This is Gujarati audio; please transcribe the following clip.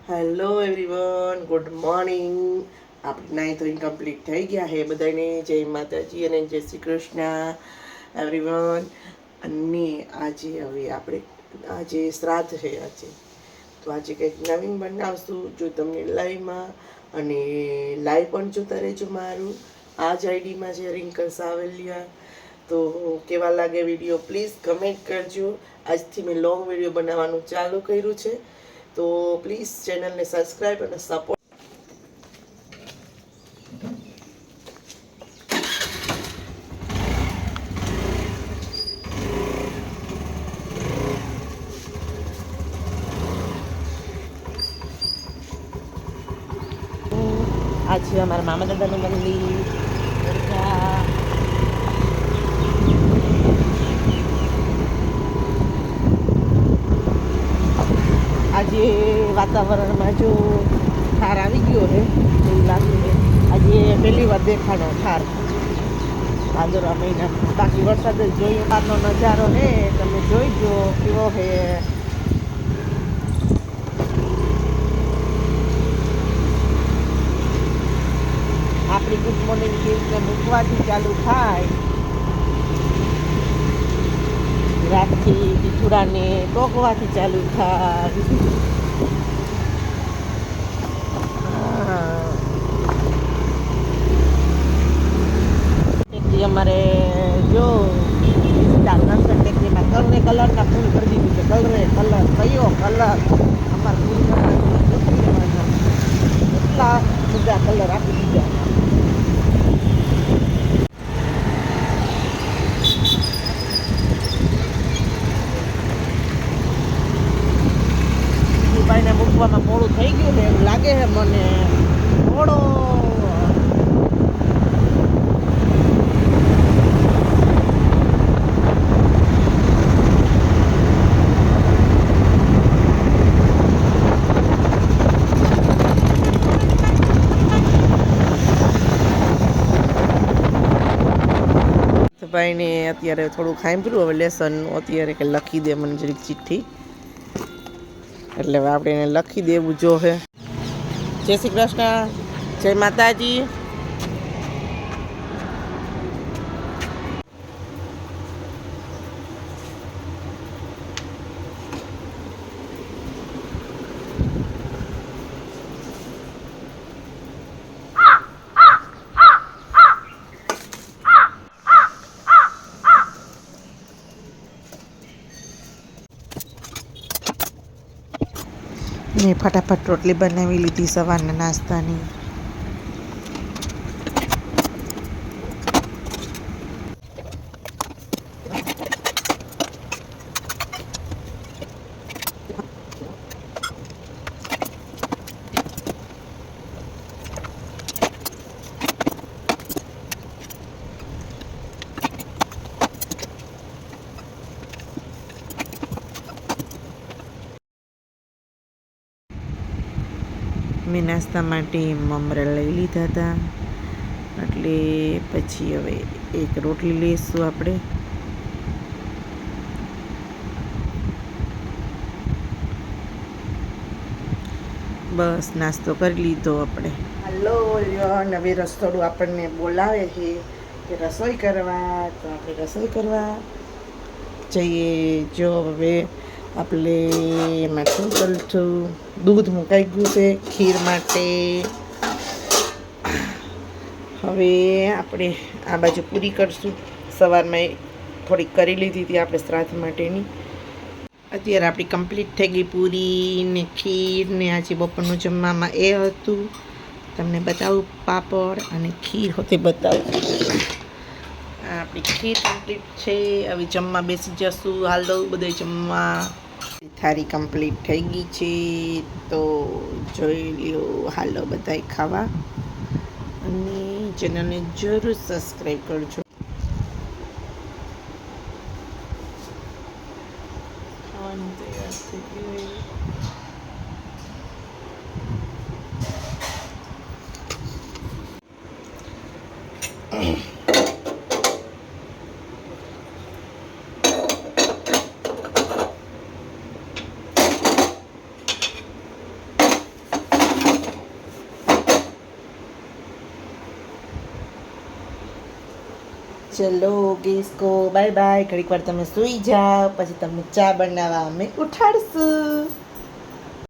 Hello everyone, good morning. આપણે નાઈ ધોઈને કમ્પ્લીટ થઈ ગયા છે બધાને. જય માતાજી અને જય શ્રી કૃષ્ણ એવરીવન. અને આજે હવે આજે શ્રાદ્ધ છે તો આજે કંઈક નવીન બનાવશું. જો તમને લાઈવમાં અને લાઈવ પણ જોતા રહેજો મારું. આ જ આઈડીમાં છે રિંકલ સાવલિયા. તો કેવા લાગે વિડીયો પ્લીઝ કમેન્ટ કરજો. આજથી મેં લોંગ વિડીયો બનાવવાનું ચાલુ કર્યું છે, તો પ્લીઝ ચેનલને સબસ્ક્રાઈબ અને સપોર્ટ. આ છે અમારા મામા દાદાનું મંદિર. આજે વાતાવરણમાં જો ઠાર આવી ગયો છે એવું લાગે છે. આજે પહેલી વાર દેખાડો ઠાર ભાદરવા મહિના. બાકી વરસાદ જ જોઈએ બહારનો નજારો છે, તમે જોઈ જો કેવો છે. આપણી ગુડ મોર્નિંગ કેસને મૂકવાથી ચાલુ થાય, રાતથી ટીચુડાને ટોકવાથી ચાલુ થાય. ટેકરી અમારે જો ટેકરીમાં કલરના ફૂલ કરી દીધું છે. કલર કયો કલર અમારા ફૂલમાં એટલા બધા કલર આપી દીધા. ભાઈને મૂકવામાં મોડું થઈ ગયું છે એવું લાગે છે મને. થોડો ભાઈને અત્યારે થોડું ખાઈ હવે લેસનનું અત્યારે કે લખી દે મને જરીક ચિઠ્ઠી, એટલે હવે આપણે એને લખી દેવું જો હે. જય શ્રી કૃષ્ણ, જય માતાજી. મેં ફટાફટ રોટલી બનાવી લીધી સવારના નાસ્તાની. મેં નાસ્તા માટે મમરા લઈ લીધા હતા, એટલે પછી હવે એક રોટલી લઈશું આપણે. બસ નાસ્તો કરી લીધો આપણે. હાલો નવી રસોડું આપણને બોલાવે છે કે રસોઈ કરવા, તો આપણે રસોઈ કરવા જઈએ. જો હવે આપણે એમાં શું કરશું, દૂધ મુકાઈ ગયું છે ખીર માટે. હવે આપણે આ બાજુ પૂરી કરશું. સવારમાં થોડીક કરી લીધી હતી આપણે શ્રાદ્ધ માટેની. અત્યારે આપણી કમ્પ્લીટ થઈ ગઈ પૂરી ને ખીર ને. આજે બપોરનું જમવામાં એ હતું, તમને બતાવું પાપડ અને ખીર હોતે બતાવું. આપણી ખીર કમ્પ્લીટ છે. હવે જમવા બેસી જશું. હાલો બધા જમવા. થાળી કમ્પ્લીટ થઈ ગઈ છે, તો જોઈ લ્યો. હાલો બધાય ખાવા, અને ચેનલને જરૂર સબસ્ક્રાઈબ કરજો. ખાવાનું તૈયાર થઈ ગયું. ચલો ગેસકો બાય બાય. ઘડીક વાર તમે સૂઈ જાઓ, પછી તમને ચા બનાવવા અમે ઉઠાડશું.